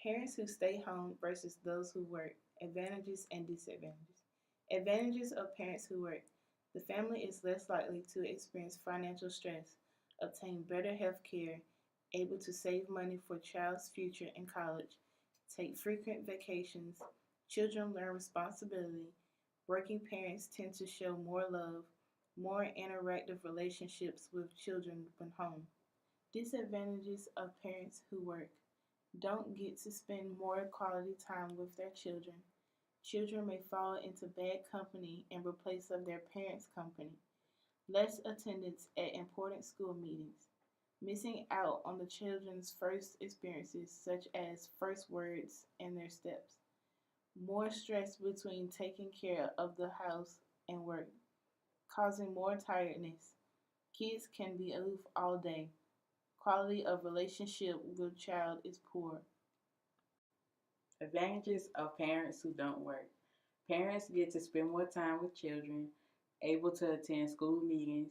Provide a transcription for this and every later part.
Parents who stay home versus those who work. Advantages and disadvantages. Advantages of parents who work. The family is less likely to experience financial stress, obtain better health care, able to save money for child's future in college, take frequent vacations, children learn responsibility, working parents tend to show more love, more interactive relationships with children when home. Disadvantages of parents who work don't get to spend more quality time with their children. Children may fall into bad company in replace of their parents' company. Less attendance at important school meetings. Missing out on the children's first experiences, such as first words and their steps. More stress between taking care of the house and work, causing more tiredness. Kids can be aloof all day. Quality of relationship with child is poor. Advantages of parents who don't work. Parents get to spend more time with children, able to attend school meetings,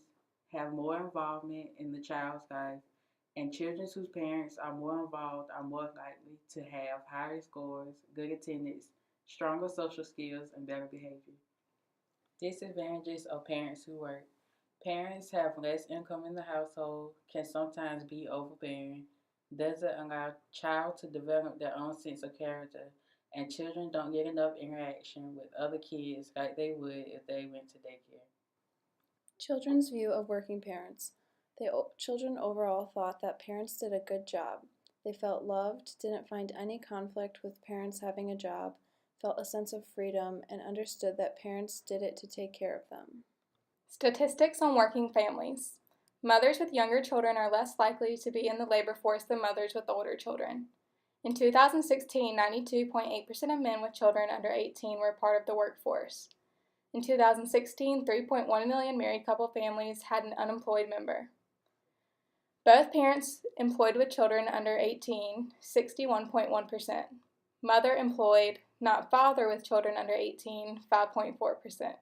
have more involvement in the child's life, and children whose parents are more involved are more likely to have higher scores, good attendance, stronger social skills, and better behavior. Disadvantages of parents who work. Parents have less income in the household, can sometimes be overbearing, doesn't allow child to develop their own sense of character, and children don't get enough interaction with other kids like they would if they went to daycare. Children's view of working parents. Children overall thought that parents did a good job. They felt loved, didn't find any conflict with parents having a job, felt a sense of freedom, and understood that parents did it to take care of them. Statistics on working families. Mothers with younger children are less likely to be in the labor force than mothers with older children. In 2016, 92.8% of men with children under 18 were part of the workforce. In 2016, 3.1 million married couple families had an unemployed member. Both parents employed with children under 18, 61.1%. Mother employed, not father with children under 18, 5.4%.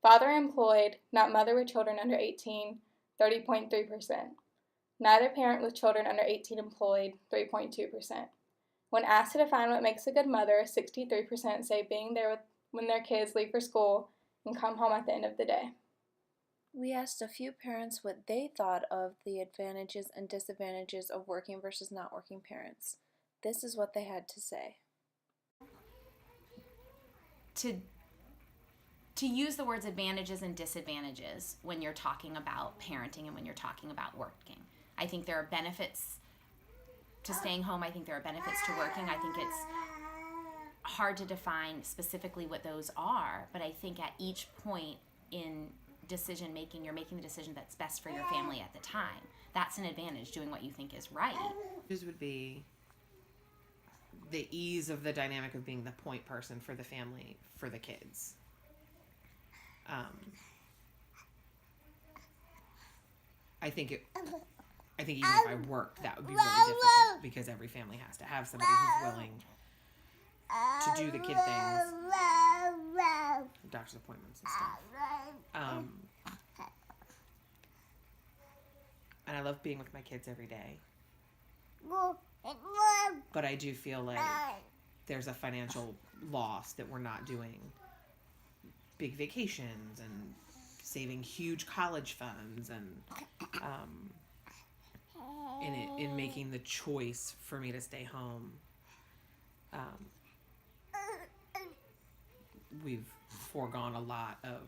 Father employed, not mother with children under 18, 30.3%. Neither parent with children under 18 employed, 3.2%. When asked to define what makes a good mother, 63% say being there when their kids leave for school and come home at the end of the day. We asked a few parents what they thought of the advantages and disadvantages of working versus not working parents. This is what they had to say. To use the words advantages and disadvantages when you're talking about parenting and when you're talking about working. I think there are benefits to staying home. I think there are benefits to working. I think it's hard to define specifically what those are, but I think at each point in decision making, you're making the decision that's best for your family at the time. That's an advantage, doing what you think is right. This would be the ease of the dynamic of being the point person for the family, for the kids. I think even if I worked, that would be really difficult because every family has to have somebody who's willing to do the kid things, doctor's appointments and stuff. And I love being with my kids every day. But I do feel like there's a financial loss that we're not doing big vacations and saving huge college funds and in making the choice for me to stay home. We've foregone a lot of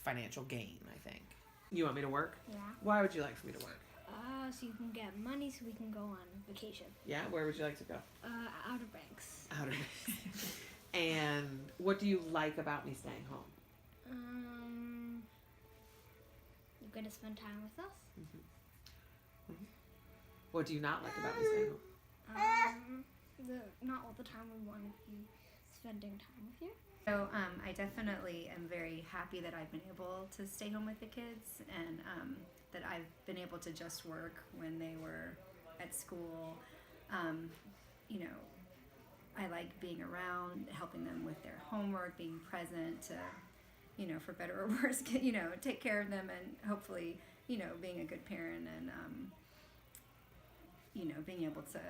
financial gain, I think. You want me to work? Yeah. Why would you like for me to work? So you can get money so we can go on vacation. Yeah? Where would you like to go? Outer Banks. Outer Banks. And what do you like about me staying home? You're going to spend time with us. Mm-hmm. Mm-hmm. What do you not like about me staying home? Not all the time we want to be spending time with you. So I definitely am very happy that I've been able to stay home with the kids and that I've been able to just work when they were at school. I like being around, helping them with their homework, being present to, for better or worse, take care of them and hopefully, being a good parent and, being able to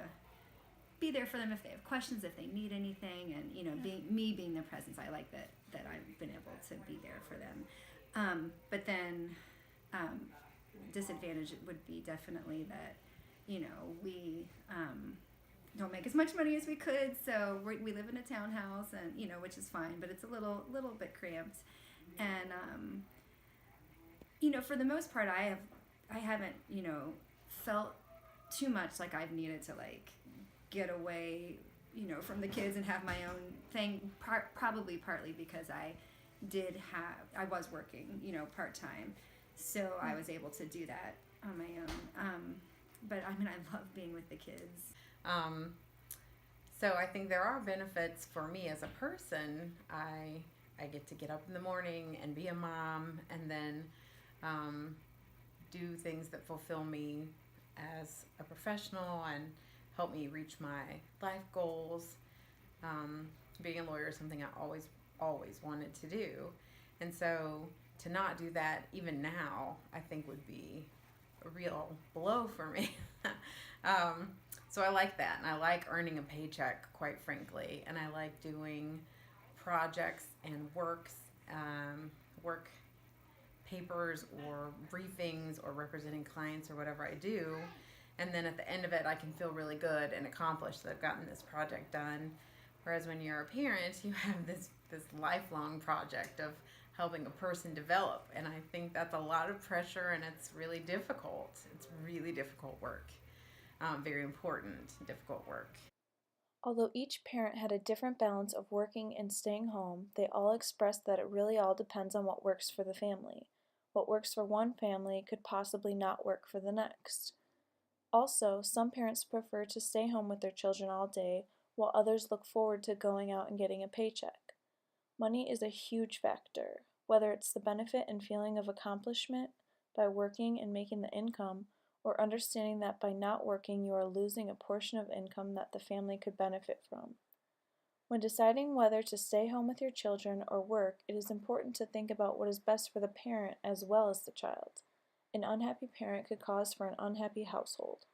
be there for them if they have questions, if they need anything, and being their presence. I like that I've been able to be there for them. But then disadvantage would be definitely that we don't make as much money as we could, so we live in a townhouse, and which is fine, but it's a little bit cramped, and for the most part, I haven't felt too much like I've needed to like get away from the kids and have my own thing. Probably partly because I was working part-time, so I was able to do that on my own. But I mean, I love being with the kids. So I think there are benefits for me as a person. I get to get up in the morning and be a mom, and then do things that fulfill me as a professional and help me reach my life goals. Being a lawyer is something I always wanted to do, and so to not do that even now, I think would be a real blow for me. So I like that, and I like earning a paycheck, quite frankly, and I like doing projects and work papers or briefings or representing clients or whatever I do, and then at the end of it I can feel really good and accomplished that I've gotten this project done. Whereas when you're a parent, you have this lifelong project of helping a person develop, and I think that's a lot of pressure, and it's really difficult. It's really difficult work. Very important, difficult work. Although each parent had a different balance of working and staying home, they all expressed that it really all depends on what works for the family. What works for one family could possibly not work for the next. Also, some parents prefer to stay home with their children all day, while others look forward to going out and getting a paycheck. Money is a huge factor, whether it's the benefit and feeling of accomplishment by working and making the income, or understanding that by not working you are losing a portion of income that the family could benefit from. When deciding whether to stay home with your children or work, it is important to think about what is best for the parent as well as the child. An unhappy parent could cause for an unhappy household.